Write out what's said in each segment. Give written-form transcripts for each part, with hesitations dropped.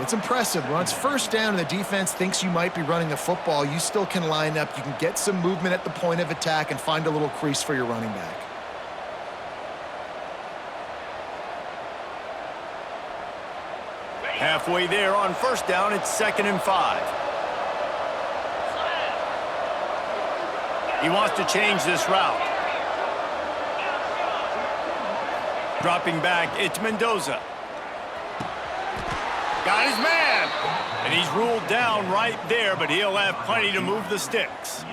It's impressive. When it's first down and the defense thinks you might be running the football, you still can line up. You can get some movement at the point of attack and find a little crease for your running back. Halfway there on first down, it's 2nd and 5. He wants to change this route. Dropping back, it's Mendoza. Got his man. And he's ruled down right there, but he'll have plenty to move the sticks.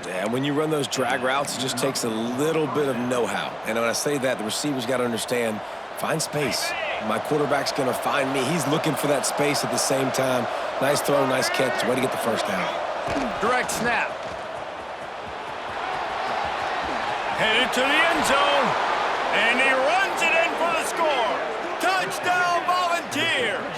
Yeah, when you run those drag routes, it just takes a little bit of know-how. And when I say that, the receiver's got to understand, find space. My quarterback's going to find me. He's looking for that space at the same time. Nice throw, nice catch. Way to get the first down. Direct snap. Headed to the end zone. And he runs it in for the score. Touchdown, Volunteers.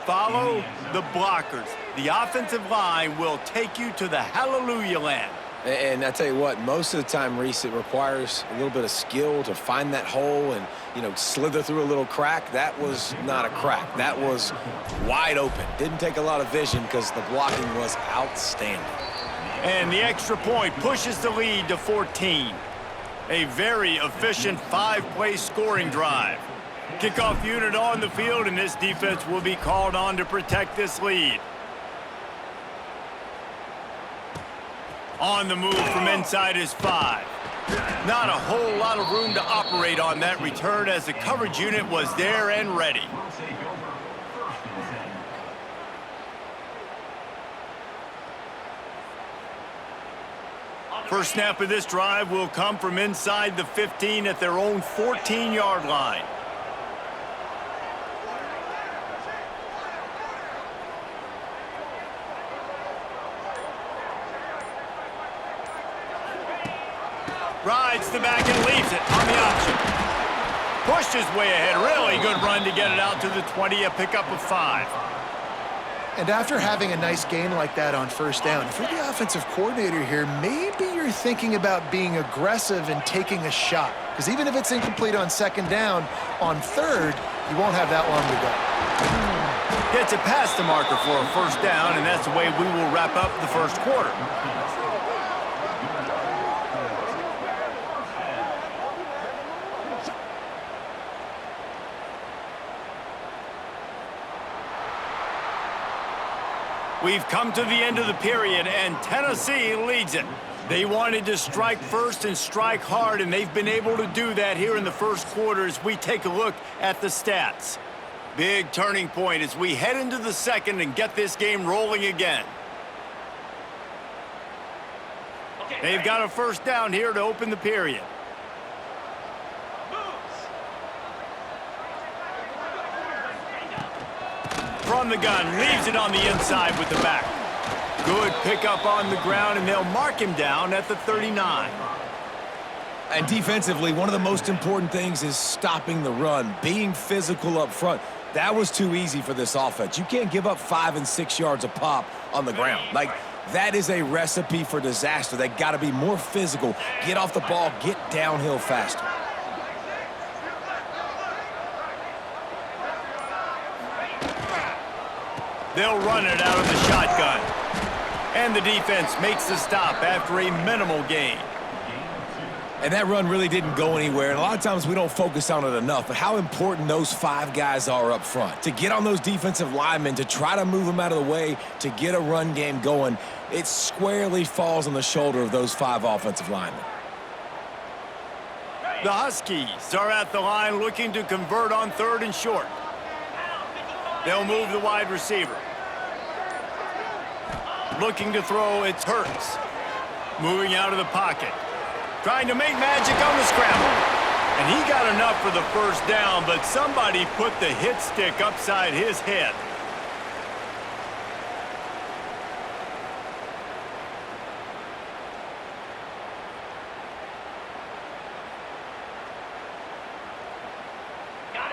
Follow the blockers. The offensive line will take you to the hallelujah land. And I tell you what, most of the time, Reese, it requires a little bit of skill to find that hole and, you know, slither through a little crack. That was not a crack. That was wide open. Didn't take a lot of vision because the blocking was outstanding. And the extra point pushes the lead to 14. A very efficient 5-play scoring drive. Kickoff unit on the field, and this defense will be called on to protect this lead. On the move from inside his 5. Not a whole lot of room to operate on that return as the coverage unit was there and ready. First snap of this drive will come from inside the 15 at their own 14-yard line. Rides the back and leaves it on the option. Pushed his way ahead. Really good run to get it out to the 20, a pickup of 5. And after having a nice gain like that on first down, if you're the offensive coordinator here, maybe you're thinking about being aggressive and taking a shot. Because even if it's incomplete on 2nd down, on 3rd, you won't have that long to go. Gets it past the marker for a first down, and that's the way we will wrap up the first quarter. We've come to the end of the period, and Tennessee leads it. They wanted to strike first and strike hard, and they've been able to do that here in the first quarter as we take a look at the stats. Big turning point as we head into the second and get this game rolling again. They've got a first down here to open the period. From the gun, leaves it on the inside with the back. Good pickup on the ground, and they'll mark him down at the 39. And defensively, one of the most important things is stopping the run, being physical up front. That was too easy for this offense. You can't give up 5 and 6 yards a pop on the ground. Like, that is a recipe for disaster. They got to be more physical, get off the ball, get downhill faster. They'll run it out of the shotgun. And the defense makes the stop after a minimal gain. And that run really didn't go anywhere. And a lot of times we don't focus on it enough, but how important those 5 guys are up front. To get on those defensive linemen, to try to move them out of the way, to get a run game going, it squarely falls on the shoulder of those 5 offensive linemen. The Huskies are at the line looking to convert on 3rd and short. They'll move the wide receiver. Looking to throw, it's Hurts. Moving out of the pocket. Trying to make magic on the scramble. And he got enough for the first down, but somebody put the hit stick upside his head.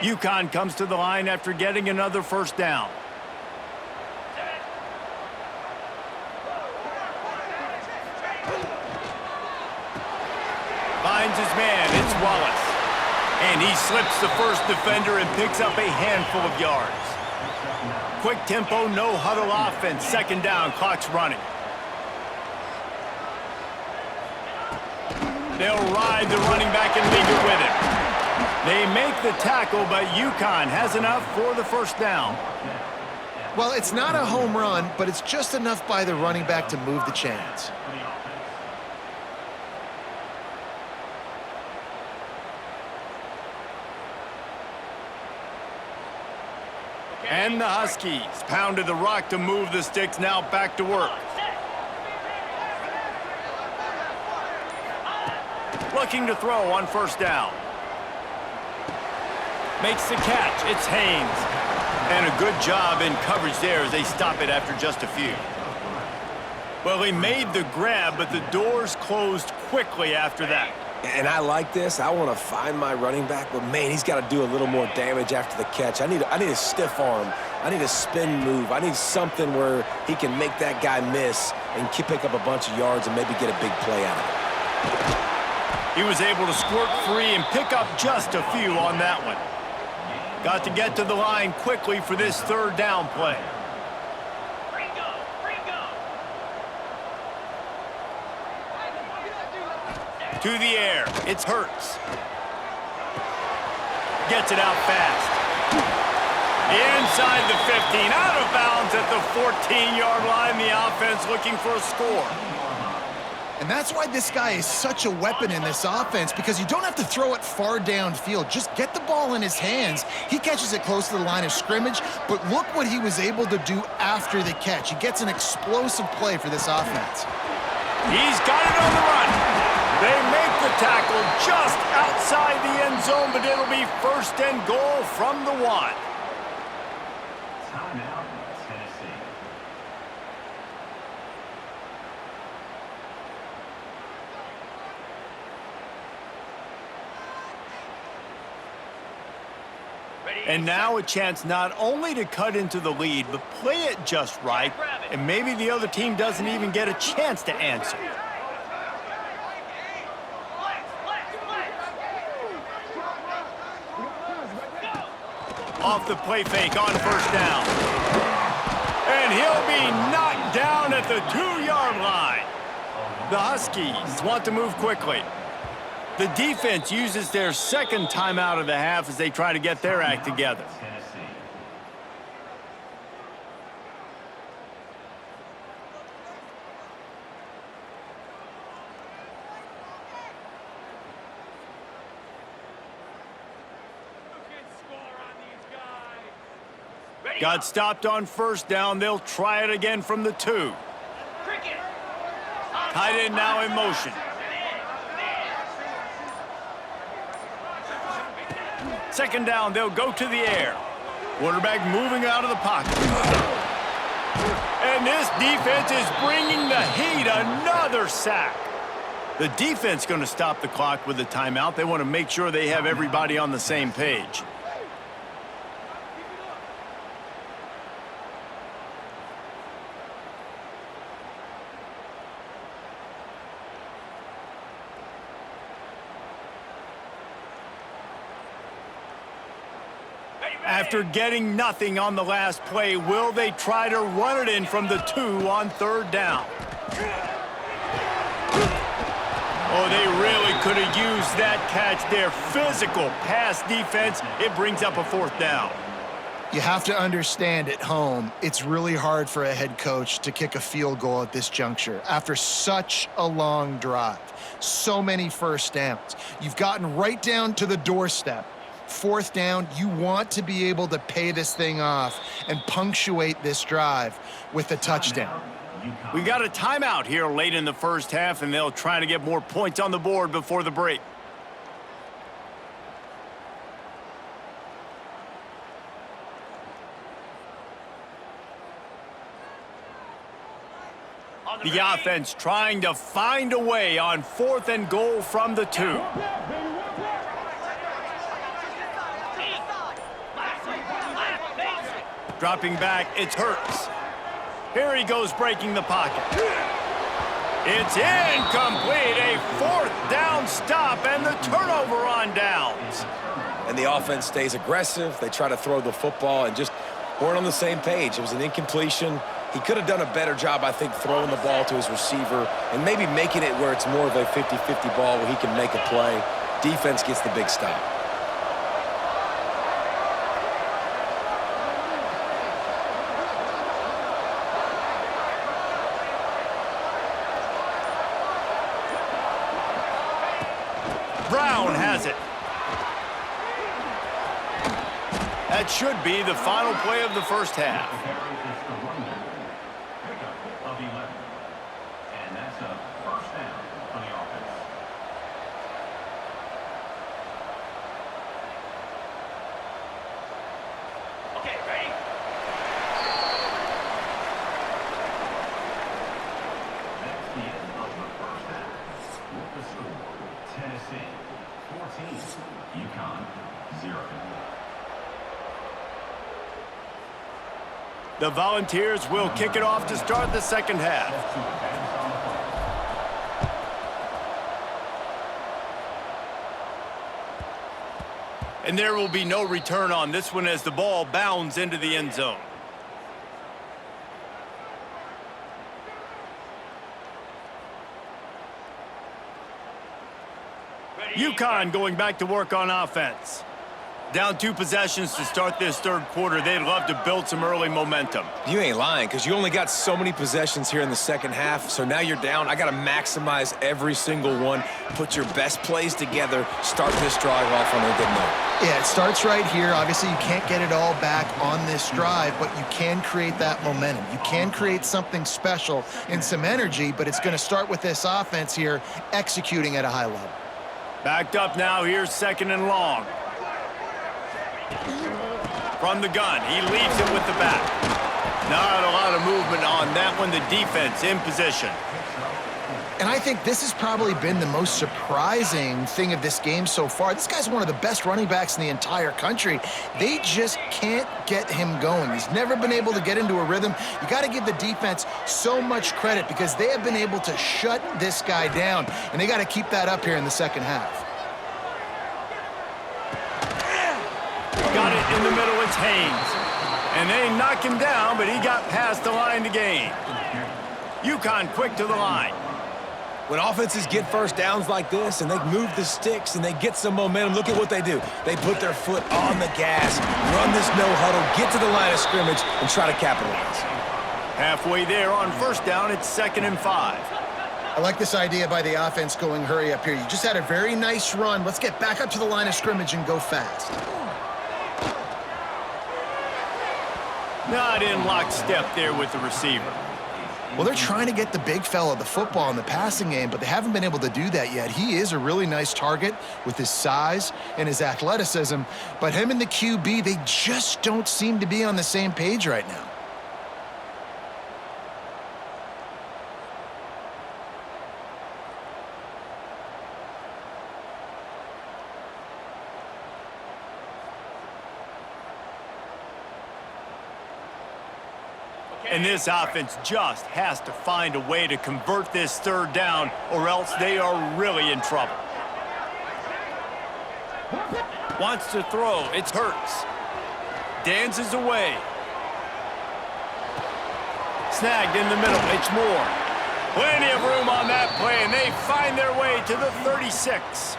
UConn comes to the line after getting another first down. Finds his man, it's Wallace. And he slips the first defender and picks up a handful of yards. Quick tempo, no huddle offense. Second down, clock's running. They'll ride the running back and leave it with him. They make the tackle, but UConn has enough for the first down. Well, it's not a home run, but it's just enough by the running back to move the chains. And the Huskies pounded the rock to move the sticks, now back to work. Looking to throw on first down. Makes the catch. It's Haynes. And a good job in coverage there as they stop it after just a few. Well, he made the grab, but the doors closed quickly after that. And I like this. I want to find my running back, but, man, he's got to do a little more damage after the catch. I need a stiff arm. I need a spin move. I need something where he can make that guy miss and pick up a bunch of yards and maybe get a big play out of it. He was able to squirt free and pick up just a few on that one. Got to get to the line quickly for this third down play. To the air, it's Hurts. Gets it out fast. Inside the 15, out of bounds at the 14-yard line. The offense looking for a score. And that's why this guy is such a weapon in this offense, because you don't have to throw it far downfield. Just get the ball in his hands. He catches it close to the line of scrimmage, but look what he was able to do after the catch. He gets an explosive play for this offense. He's got it on the run. They make the tackle just outside the end zone, but it'll be first and goal from the 1. Timeout, Tennessee. And now a chance not only to cut into the lead, but play it just right, and maybe the other team doesn't even get a chance to answer. Off the play fake on first down. And he'll be knocked down at the 2-yard line. The Huskies want to move quickly. The defense uses their second timeout of the half as they try to get their act together. Got stopped on first down. They'll try it again from the 2. Tight end now in motion. Second down, they'll go to the air. Quarterback moving out of the pocket. And this defense is bringing the heat. Another sack. The defense going to stop the clock with a timeout. They want to make sure they have everybody on the same page. After getting nothing on the last play, will they try to run it in from the 2 on third down? Oh, they really could have used that catch there. Physical pass defense. It brings up a fourth down. You have to understand, at home, it's really hard for a head coach to kick a field goal at this juncture after such a long drive. So many first downs. You've gotten right down to the doorstep. Fourth down, you want to be able to pay this thing off and punctuate this drive with a touchdown. We got a timeout here late in the first half, and they'll try to get more points on the board before the break. The offense trying to find a way on fourth and goal from the 2. Dropping back, it's Hurts. Here he goes breaking the pocket. It's incomplete, a fourth down stop and the turnover on downs. And the offense stays aggressive. They try to throw the football and just weren't on the same page. It was an incompletion. He could have done a better job, I think, throwing the ball to his receiver and maybe making it where it's more of a 50-50 ball where he can make a play. Defense gets the big stop. Brown has it. That should be the final play of the first half. Of 11. And that's a first down for the offense. Okay, ready? That's the end of the first half. With the score, Tennessee 14, UConn 0. The Volunteers will kick it off to start the second half. And there will be no return on this one as the ball bounds into the end zone. UConn going back to work on offense. Down 2 possessions to start this third quarter. They'd love to build some early momentum. You ain't lying, because you only got so many possessions here in the second half, so now you're down. I got to maximize every single one, put your best plays together, start this drive off on a good note. Yeah, it starts right here. Obviously, you can't get it all back on this drive, but you can create that momentum. You can create something special and some energy, but it's going to start with this offense here executing at a high level. Backed up now. Here's second and long. From the gun, he leaves it with the back. Not a lot of movement on that one. The defense in position. And I think this has probably been the most surprising thing of this game so far. This guy's one of the best running backs in the entire country. They just can't get him going. He's never been able to get into a rhythm. You got to give the defense so much credit because they have been able to shut this guy down, and they got to keep that up here in the second half. Got it in the middle, it's Haynes. And they knock him down, but he got past the line to gain. UConn quick to the line. When offenses get first downs like this and they move the sticks and they get some momentum, look at what they do. They put their foot on the gas, run this no huddle, get to the line of scrimmage, and try to capitalize. Halfway there on first down, it's 2nd and 5. I like this idea by the offense going hurry up here. You just had a very nice run. Let's get back up to the line of scrimmage and go fast. Not in lockstep there with the receiver. Well, they're trying to get the big fella the football in the passing game, but they haven't been able to do that yet. He is a really nice target with his size and his athleticism, but him and the QB, they just don't seem to be on the same page right now. And this offense just has to find a way to convert this third down, or else they are really in trouble. Wants to throw. It's Hurts. Dances away. Snagged in the middle. It's Moore. Plenty of room on that play, and they find their way to the 36.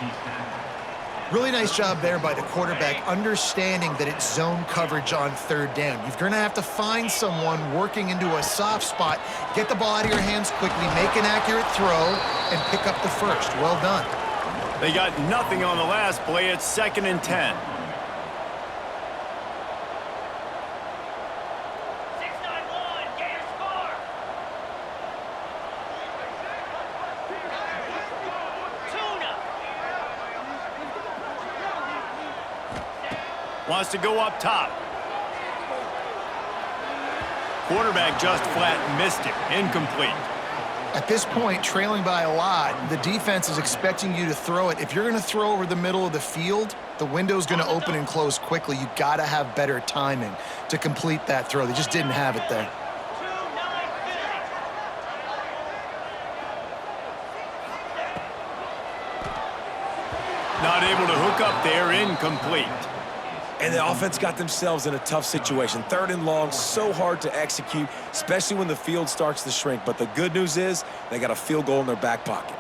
Really nice job there by the quarterback, understanding that it's zone coverage on third down. You're going to have to find someone working into a soft spot, get the ball out of your hands quickly, make an accurate throw, and pick up the first. Well done. They got nothing on the last play. It's 2nd and 10. Wants to go up top. Quarterback just flat missed it. Incomplete. At this point, trailing by a lot, the defense is expecting you to throw it. If you're going to throw over the middle of the field, the window's going to open and close quickly. You got to have better timing to complete that throw. They just didn't have it there. Not able to hook up there. Incomplete. And the offense got themselves in a tough situation. 3rd and long, so hard to execute, especially when the field starts to shrink. But the good news is they got a field goal in their back pocket.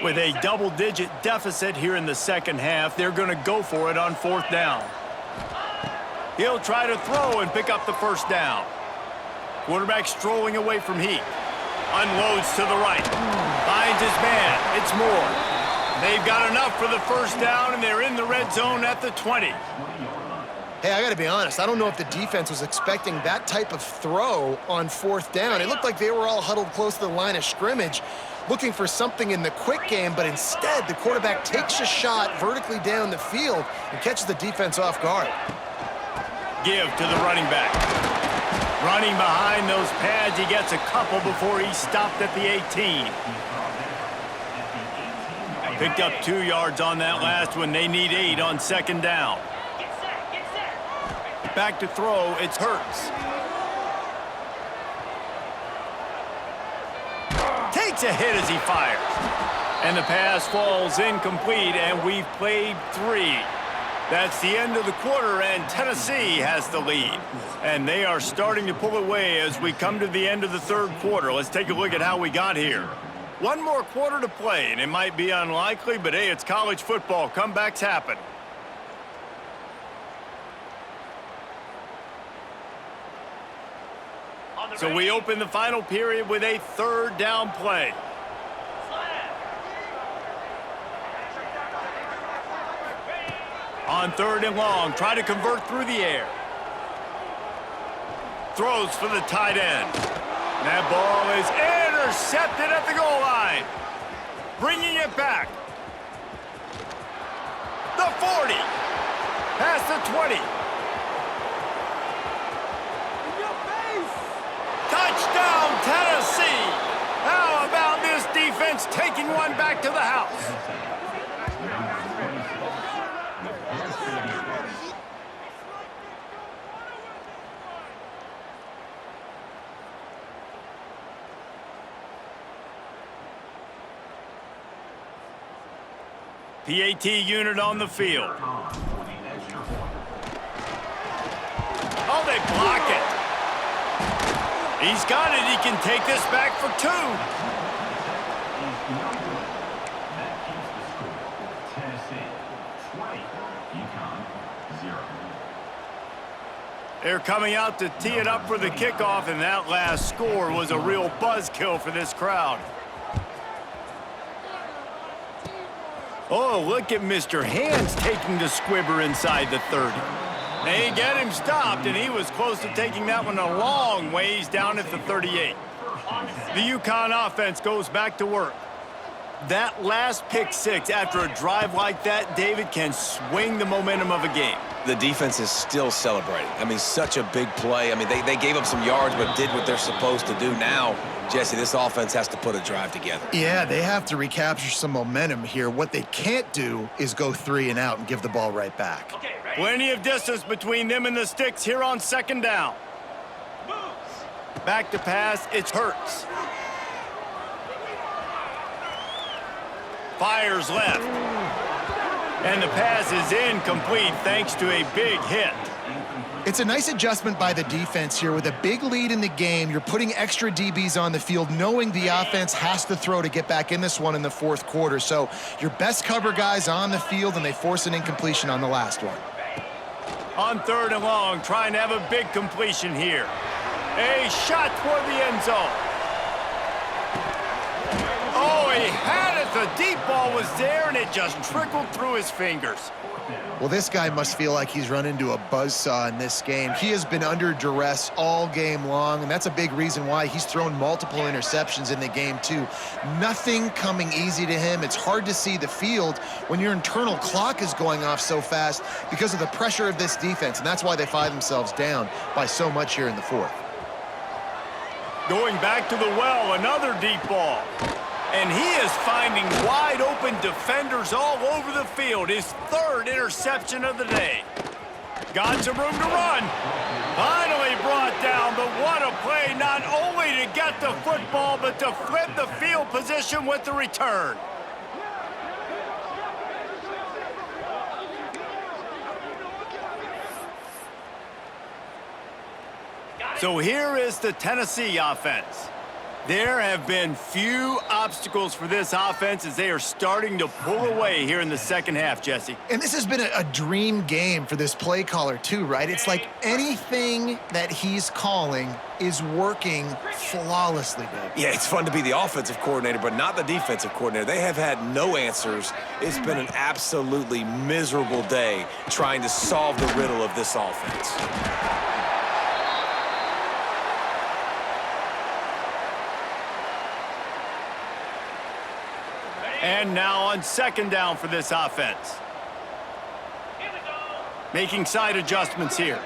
With a double-digit deficit here in the second half, they're going to go for it on 4th down. He'll try to throw and pick up the first down. Quarterback strolling away from heat. Unloads to the right. Finds his man. It's Moore. They've got enough for the first down, and they're in the red zone at the 20. Hey, I got to be honest. I don't know if the defense was expecting that type of throw on 4th down. It looked like they were all huddled close to the line of scrimmage, looking for something in the quick game, but instead the quarterback takes a shot vertically down the field and catches the defense off guard. Give to the running back. Running behind those pads, he gets a couple before he's stopped at the 18. Picked up 2 yards on that last one. They need 8 on 2nd down. Back to throw, it's Hurts. Takes a hit as he fires. And the pass falls incomplete, and we've played 3. That's the end of the quarter, and Tennessee has the lead. And they are starting to pull away as we come to the end of the 3rd quarter. Let's take a look at how we got here. 1 more quarter to play, and it might be unlikely, but hey, it's college football. Comebacks happen. So we open the final period with a 3rd down play. On 3rd and long, try to convert through the air. Throws for the tight end. That ball is intercepted at the goal line. Bringing it back. The 40. Past the 20. Touchdown, Tennessee! How about this defense taking one back to the house? PAT unit on the field. Oh, they block it. He's got it. He can take this back for 2. They're coming out to tee it up for the kickoff, and that last score was a real buzzkill for this crowd. Oh, look at Mr. Hands taking the squibber inside the 30. They get him stopped, and he was close to taking that one a long ways down at the 38. The UConn offense goes back to work. That last pick 6 after a drive like that, David, can swing the momentum of a game. The defense is still celebrating. I mean, such a big play. I mean, they gave up some yards but did what they're supposed to do. Now, Jesse, this offense has to put a drive together. Yeah, they have to recapture some momentum here. What they can't do is go 3 and out and give the ball right back. Plenty of distance between them and the sticks here on 2nd down. Back to pass, it's Hurts. Fires left. And the pass is incomplete thanks to a big hit. It's a nice adjustment by the defense here. With a big lead in the game, you're putting extra DBs on the field, knowing the offense has to throw to get back in this one in the 4th quarter. So your best cover guys on the field, and they force an incompletion on the last one. On 3rd and long, trying to have a big completion here. A shot toward the end zone. Oh, he had it. The deep ball was there, and it just trickled through his fingers. Well, this guy must feel like he's run into a buzzsaw in this game. He has been under duress all game long, and that's a big reason why he's thrown multiple interceptions in the game, too. Nothing coming easy to him. It's hard to see the field when your internal clock is going off so fast because of the pressure of this defense, and that's why they find themselves down by so much here in the 4th. Going back to the well, another deep ball. And he is finding wide-open defenders all over the field. His 3rd interception of the day. got some room to run. Finally brought down, but what a play, not only to get the football, but to flip the field position with the return. So here is the Tennessee offense. There have been few obstacles for this offense as they are starting to pull away here in the second half, Jesse. And this has been a dream game for this play caller too, right? It's like anything that he's calling is working flawlessly, Dave. Yeah, it's fun to be the offensive coordinator, but not the defensive coordinator. They have had no answers. It's been an absolutely miserable day trying to solve the riddle of this offense. And now on second down for this offense. Making side adjustments here.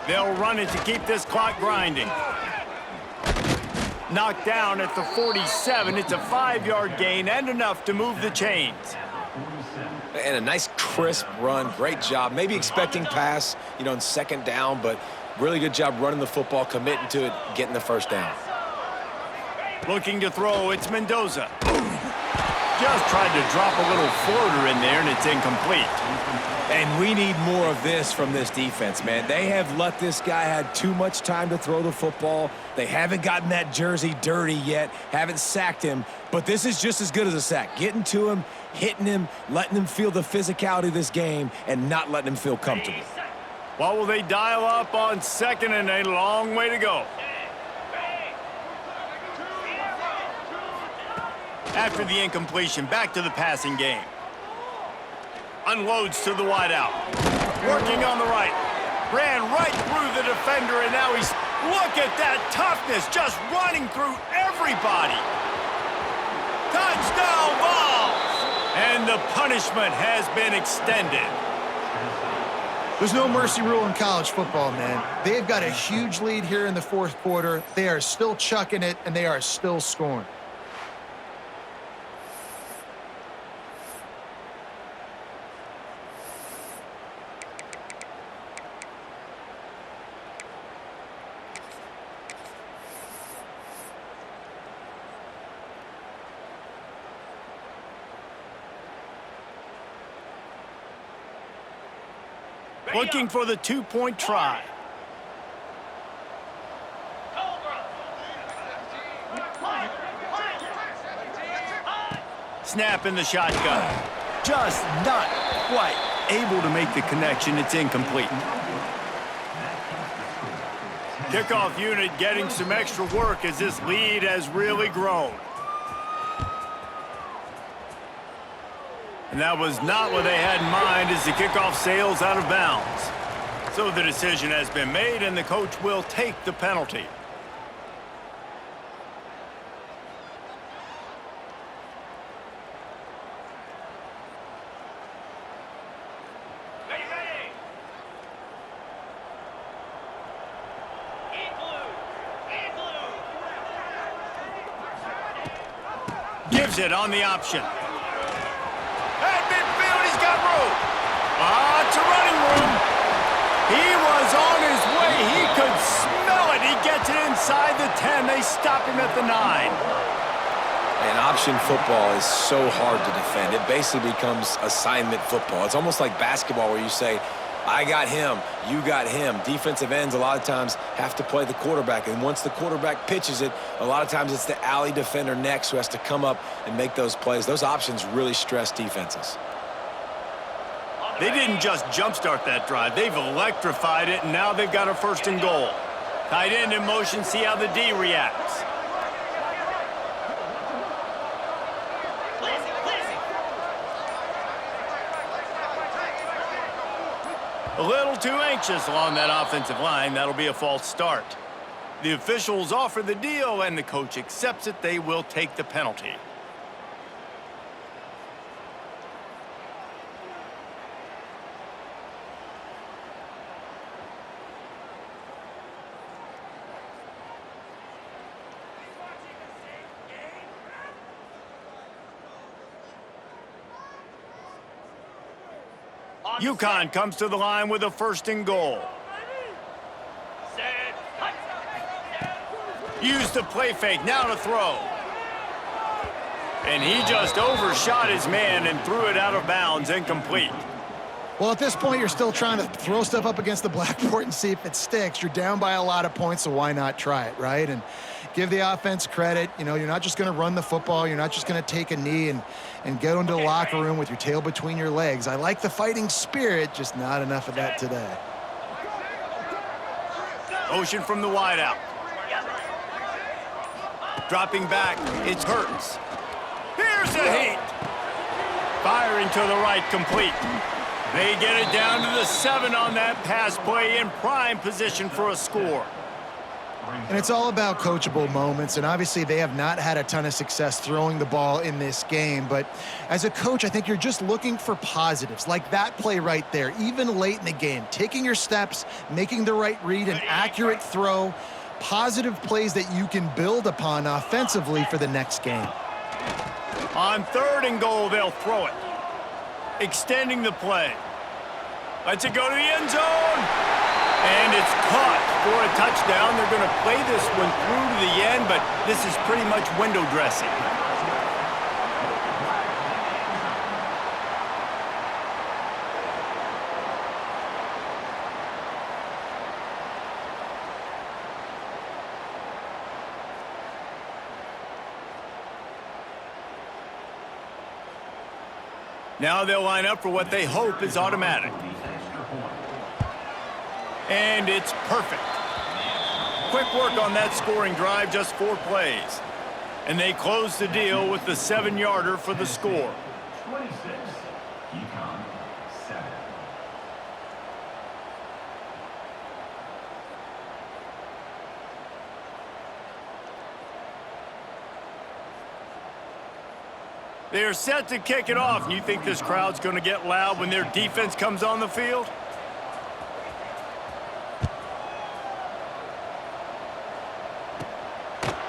They'll run it to keep this clock grinding. Knocked down at the 47. It's a 5-yard gain and enough to move the chains. And a nice crisp run. Great job. Maybe expecting pass, in second down, but really good job running the football, committing to it, getting the first down. Looking to throw, it's Mendoza. Just tried to drop a little floater in there, and it's incomplete. And we need more of this from this defense, man. They have let this guy have too much time to throw the football. They haven't gotten that jersey dirty yet, haven't sacked him, but this is just as good as a sack. Getting to him, hitting him, letting him feel the physicality of this game, and not letting him feel comfortable. What will they dial up on second and a long way to go? After the incompletion, back to the passing game. Unloads to the wideout. Working on the right. Ran right through the defender, and now he's... Look at that toughness, just running through everybody. Touchdown balls! And the punishment has been extended. There's no mercy rule in college football, man. They've got a huge lead here in the fourth quarter. They are still chucking it, and they are still scoring. Looking for the two-point try. Snap in the shotgun. Just not quite able to make the connection. It's incomplete. Kickoff unit getting some extra work as this lead has really grown. And that was not what they had in mind as the kickoff sails out of bounds. So the decision has been made, and the coach will take the penalty. Gives it on the option. At midfield, he's got room. It's a running room. He was on his way. He could smell it. He gets it inside the 10. They stop him at the 9. And option football is so hard to defend. It basically becomes assignment football. It's almost like basketball where you say, I got him, you got him. Defensive ends a lot of times have to play the quarterback, and once the quarterback pitches it, a lot of times it's the alley defender next who has to come up and make those plays. Those options really stress defenses. They didn't just jumpstart that drive. They've electrified it, and now they've got a first and goal. Tight end in motion, see how the D reacts. A little too anxious along that offensive line. That'll be a false start. The officials offer the deal, and the coach accepts it. They will take the penalty. UConn comes to the line with a 1st and goal. Use the play fake, now to throw. And he just overshot his man and threw it out of bounds, incomplete. Well, at this point, you're still trying to throw stuff up against the blackboard and see if it sticks. You're down by a lot of points, so why not try it, right? And give the offense credit. You know, you're not just going to run the football. You're not just going to take a knee and go into the locker room with your tail between your legs. I like the fighting spirit, just not enough of that today. Motion from the wideout. Dropping back, it's Hurts. Here's the heat. Firing to the right, complete. They get it down to the 7 on that pass play, in prime position for a score. And it's all about coachable moments, and obviously they have not had a ton of success throwing the ball in this game, but as a coach, I think you're just looking for positives, like that play right there, even late in the game, taking your steps, making the right read, an accurate throw, positive plays that you can build upon offensively for the next game. On 3rd and goal, they'll throw it. Extending the play. Lets it go to the end zone. And it's caught for a touchdown. They're going to play this one through to the end, but this is pretty much window dressing. Now they'll line up for what they hope is automatic. And it's perfect. Quick work on that scoring drive, just 4 plays. And they close the deal with the 7-yarder for the score. 26, UConn, 7. They are set to kick it off, and you think this crowd's going to get loud when their defense comes on the field?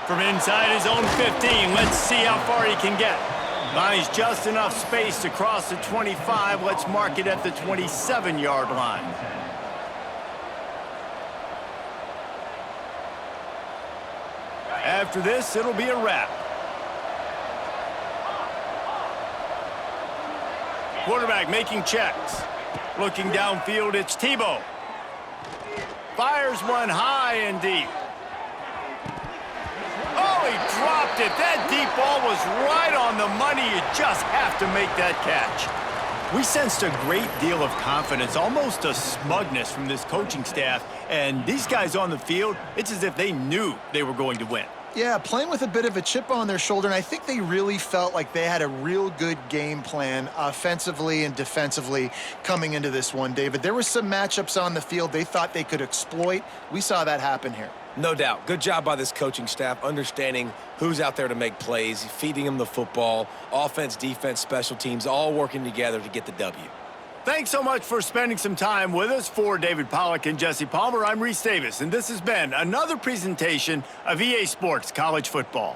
From inside his own 15, let's see how far he can get. Finds just enough space to cross the 25. Let's mark it at the 27-yard line. After this, it'll be a wrap. Quarterback making checks. Looking downfield, it's Tebow. Fires one high and deep. Oh, he dropped it. That deep ball was right on the money. You just have to make that catch. We sensed a great deal of confidence, almost a smugness from this coaching staff. And these guys on the field, it's as if they knew they were going to win. Yeah, playing with a bit of a chip on their shoulder, and I think they really felt like they had a real good game plan offensively and defensively coming into this one, David. There were some matchups on the field they thought they could exploit. We saw that happen here. No doubt. Good job by this coaching staff, understanding who's out there to make plays, feeding them the football, offense, defense, special teams, all working together to get the W. Thanks so much for spending some time with us. For David Pollack and Jesse Palmer, I'm Reese Davis, and this has been another presentation of EA Sports College Football.